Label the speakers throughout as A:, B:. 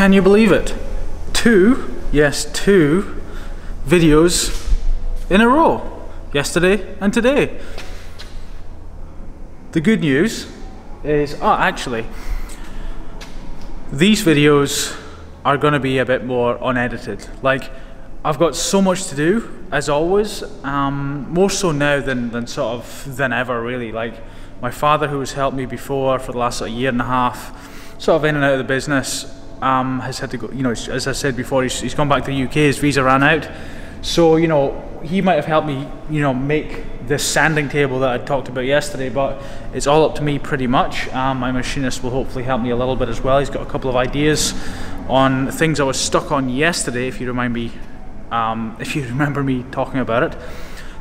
A: Can you believe it? Two videos in a row, yesterday and today. The good news is, actually, these videos are going to be a bit more unedited. Like, I've got so much to do, as always, more so now than ever, really. Like, my father, who has helped me before for the last sort of year and a half, sort of in and out of the business, has had to go, you know, as I said before, he's gone back to the UK, his visa ran out. So, you know, he might have helped me, you know, make this sanding table that I talked about yesterday, but it's all up to me pretty much. My machinist will hopefully help me a little bit as well. He's got a couple of ideas on things I was stuck on yesterday, if you remember me talking about it.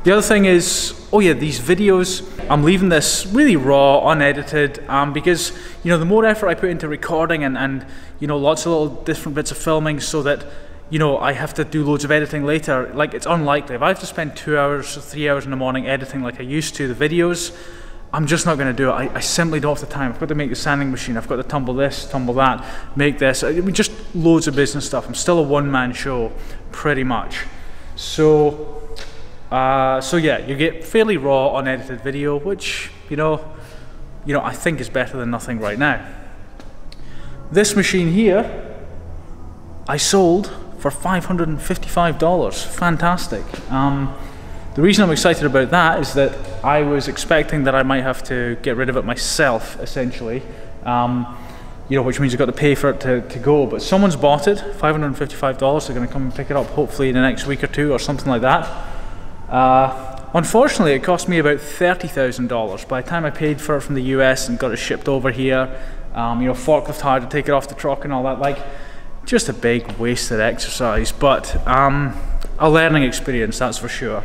A: The other thing is, oh yeah, these videos, I'm leaving this really raw, unedited, because, you know, the more effort I put into recording and you know, lots of little different bits of filming, so that, you know, I have to do loads of editing later. Like, it's unlikely. If I have to spend 2 hours or 3 hours in the morning editing like I used to the videos, I'm just not going to do it. I simply don't have the time. I've got to make the sanding machine, I've got to tumble this, tumble that, make this. I mean, just loads of business stuff. I'm still a one-man show, pretty much. So yeah, you get fairly raw, unedited video, which, you know, I think is better than nothing right now. This machine here, I sold for $555. Fantastic. The reason I'm excited about that is that I was expecting that I might have to get rid of it myself, essentially. You know, which means I've got to pay for it to go. But someone's bought it, $555. They're going to come and pick it up hopefully in the next week or two or something like that. Unfortunately, it cost me about $30,000. By the time I paid for it from the US and got it shipped over here, you know, forklift hire to take it off the truck and all that, like, just a big wasted exercise. But a learning experience, that's for sure.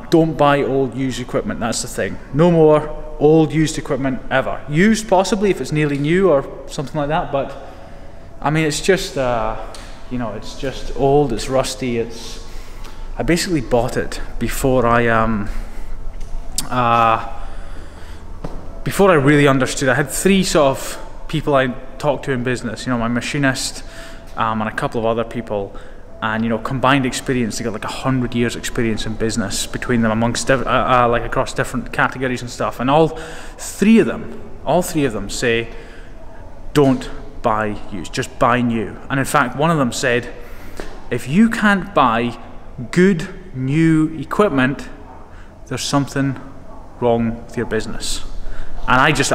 A: Don't buy old used equipment, that's the thing. No more old used equipment ever. Used possibly if it's nearly new or something like that, but I mean, it's just, you know, it's just old, it's rusty, I basically bought it before I really understood. I had three sort of people I talked to in business, you know, my machinist and a couple of other people, and, you know, combined experience. They got like 100 years experience in business between them, amongst like across different categories and stuff. And all three of them say, don't buy used, just buy new. And in fact, one of them said, if you can't buy good new equipment, there's something wrong with your business. And I just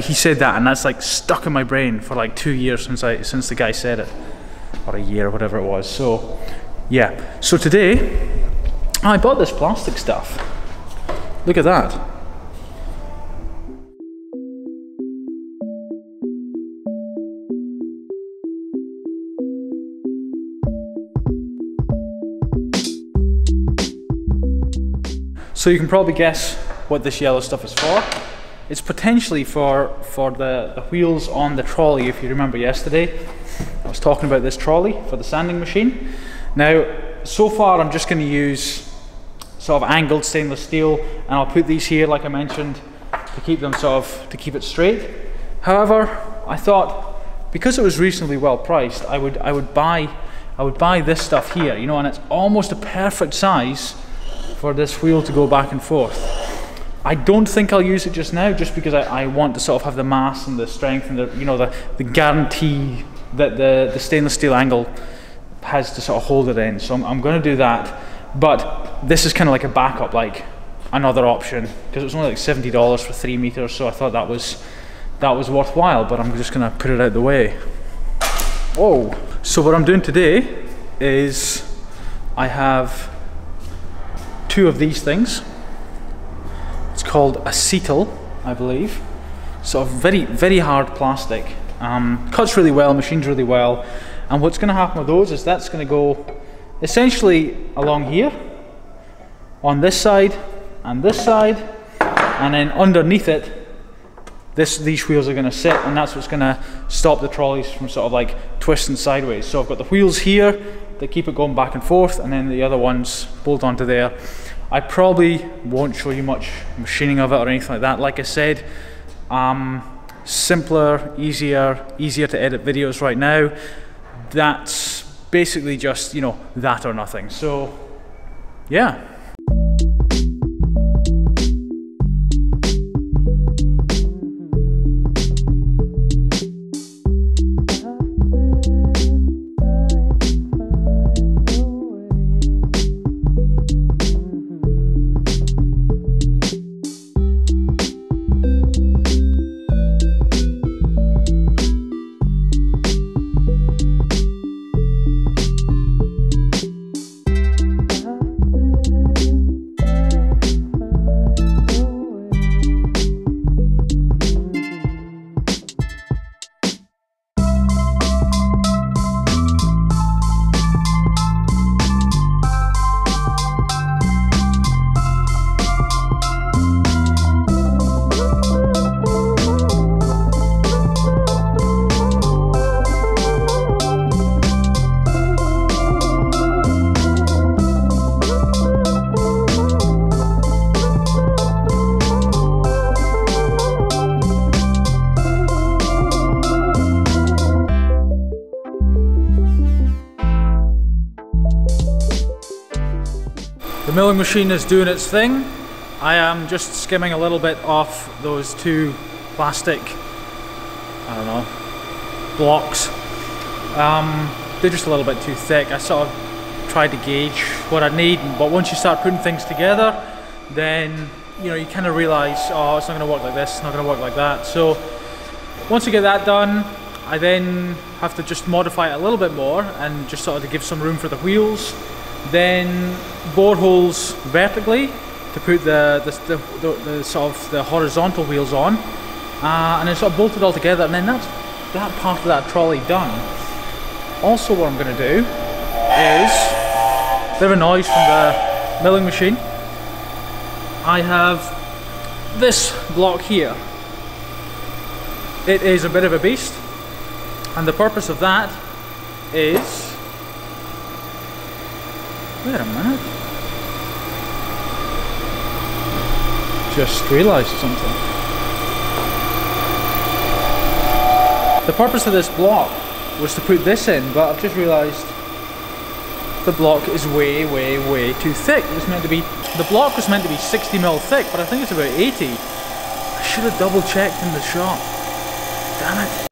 A: he said that, and that's like stuck in my brain for like 2 years since the guy said it, or a year, whatever it was. So yeah, so today I bought this plastic stuff. Look at that. So you can probably guess what this yellow stuff is for. It's potentially for the wheels on the trolley. If you remember yesterday, I was talking about this trolley for the sanding machine. Now, so far I'm just going to use sort of angled stainless steel, and I'll put these here, like I mentioned, to keep them to keep it straight. However, I thought, because it was reasonably well priced, I would buy this stuff here, you know, and it's almost a perfect size for this wheel to go back and forth. I don't think I'll use it just now, just because I want to sort of have the mass and the strength and the, you know, the guarantee that the stainless steel angle has to sort of hold it in. So I'm going to do that, but this is kind of like a backup, like another option, because it was only like $70 for 3 meters, so I thought that was worthwhile. But I'm just going to put it out the way. Oh, so what I'm doing today is I have two of these things. It's called acetal, I believe. So very, very hard plastic. Cuts really well, machines really well. And what's going to happen with those is that's going to go essentially along here, on this side, and then underneath it, these wheels are going to sit, and that's what's going to stop the trolleys from sort of like twisting sideways. So I've got the wheels here that keep it going back and forth, and then the other ones bolt onto there. I probably won't show you much machining of it or anything like that. Like I said, simpler, easier to edit videos right now. that's basically just, you know, that or nothing. So yeah. The milling machine is doing its thing. I am just skimming a little bit off those two plastic, I don't know, blocks. They're just a little bit too thick. I sort of tried to gauge what I need, but once you start putting things together, then you know, you kind of realize, oh, it's not going to work like this, it's not going to work like that. So once you get that done, I then have to just modify it a little bit more and just sort of to give some room for the wheels. Then bore holes vertically to put the sort of the horizontal wheels on, and then sort of bolt it all together, and then that's that part of that trolley done. Also, what I'm going to do is a bit of a noise from the milling machine. I have this block here. It is a bit of a beast, and the purpose of that is, wait a minute, just realised something. The purpose of this block was to put this in, but I've just realised the block is way too thick. It was meant to be, the block was meant to be 60mm thick, but I think it's about 80. I should have double checked in the shop. Damn it.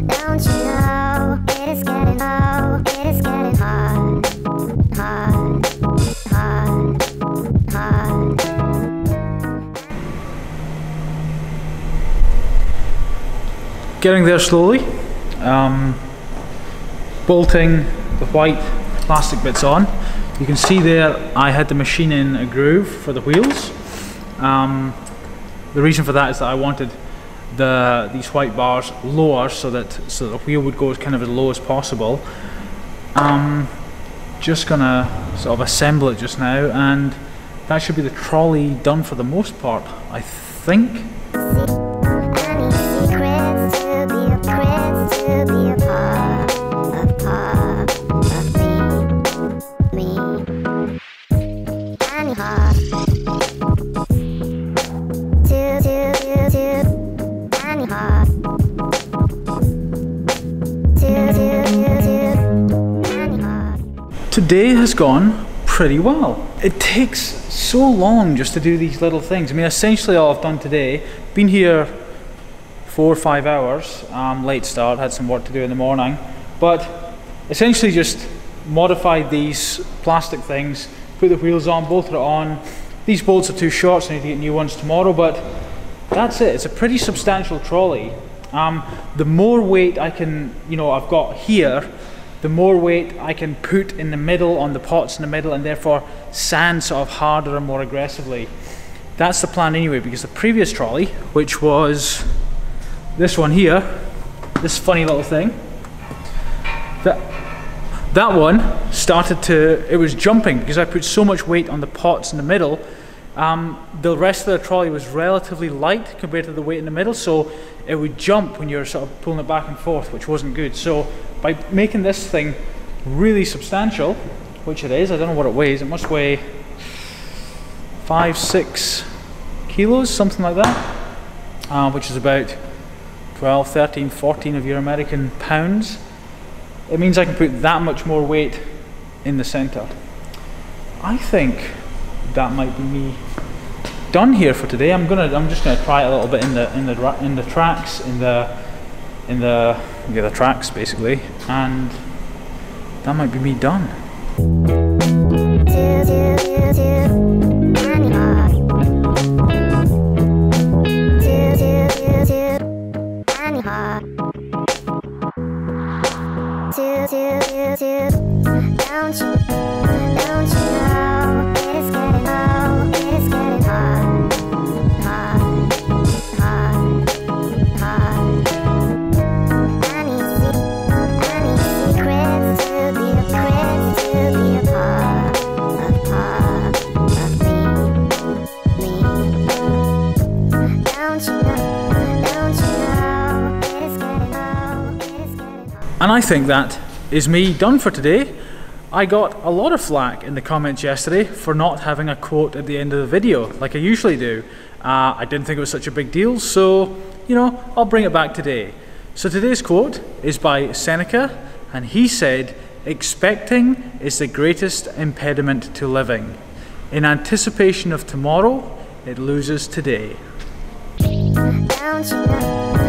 B: Don't you know, it is getting low, it is getting hard, hard, hard, hard.
A: Getting there slowly, bolting the white plastic bits on. You can see there I had to machine in a groove for the wheels. The reason for that is that I wanted these white bars lower so that the wheel would go as kind of as low as possible. Just gonna sort of assemble it just now, and that should be the trolley done for the most part, I think. Today has gone pretty well. It takes so long just to do these little things. I mean, essentially all I've done today, been here 4 or 5 hours, late start, had some work to do in the morning, but essentially just modified these plastic things, put the wheels on, bolted it on. These bolts are too short, so I need to get new ones tomorrow, but that's it. It's a pretty substantial trolley. The more weight I can, I've got here, the more weight I can put in the middle, on the pots in the middle, and therefore sand sort of harder and more aggressively. That's the plan anyway, because the previous trolley, which was this one here, this funny little thing, that one started to, it was jumping because I put so much weight on the pots in the middle. The rest of the trolley was relatively light compared to the weight in the middle, so it would jump when you're sort of pulling it back and forth, which wasn't good. So by making this thing really substantial, which it is, I don't know what it weighs, it must weigh 5-6 kilos, something like that. which is about 12, 13, 14 of your American pounds. It means I can put that much more weight in the center. I think that might be me done here for today. I'm just gonna try it a little bit in the tracks, the tracks basically, and that might be me done. And I think that is me done for today. I got a lot of flack in the comments yesterday for not having a quote at the end of the video like I usually do. I didn't think it was such a big deal, so you know, I'll bring it back today. So today's quote is by Seneca, and he said, "Expecting is the greatest impediment to living. In anticipation of tomorrow, it loses today." Don't you know?